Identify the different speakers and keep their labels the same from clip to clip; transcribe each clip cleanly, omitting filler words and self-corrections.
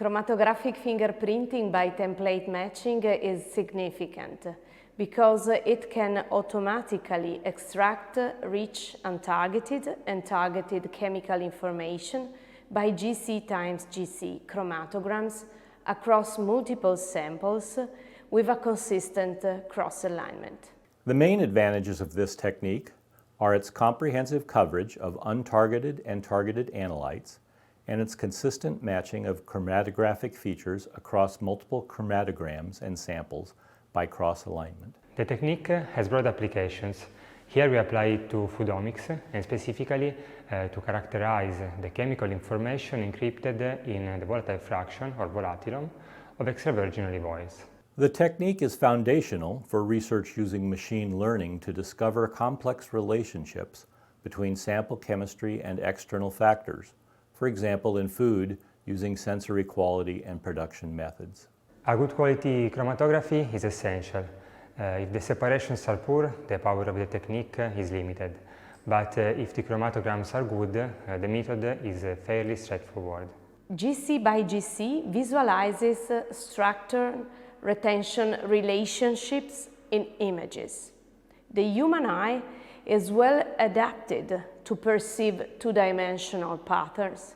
Speaker 1: Chromatographic fingerprinting by template matching is significant because it can automatically extract rich untargeted and targeted chemical information by GC times GC chromatograms across multiple samples with a consistent cross-alignment.
Speaker 2: The main advantages of this technique are its comprehensive coverage of untargeted and targeted analytes and its consistent matching of chromatographic features across multiple chromatograms and samples by cross-alignment.
Speaker 3: The technique has broad applications. Here we apply it to foodomics and specifically to characterize the chemical information encrypted in the volatile fraction or volatilome of extra virgin olive oils.
Speaker 2: The technique is foundational for research using machine learning to discover complex relationships between sample chemistry and external factors, for example in food using sensory quality and production methods.
Speaker 3: A good quality chromatography is essential. If the separations are poor, the power of the technique is limited. But if the chromatograms are good, the method is fairly straightforward.
Speaker 1: GC by GC visualizes structure retention relationships in images. The human eye is well adapted to perceive two-dimensional patterns,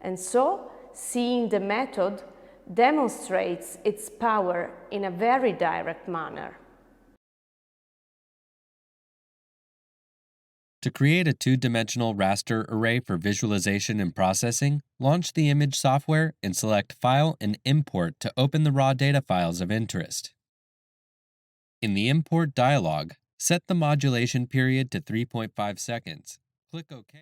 Speaker 1: and so seeing the method demonstrates its power in a very direct manner.
Speaker 4: To create a two-dimensional raster array for visualization and processing, launch the image software and select File and Import to open the raw data files of interest. In the Import dialog, set the modulation period to 3.5 seconds. Click OK.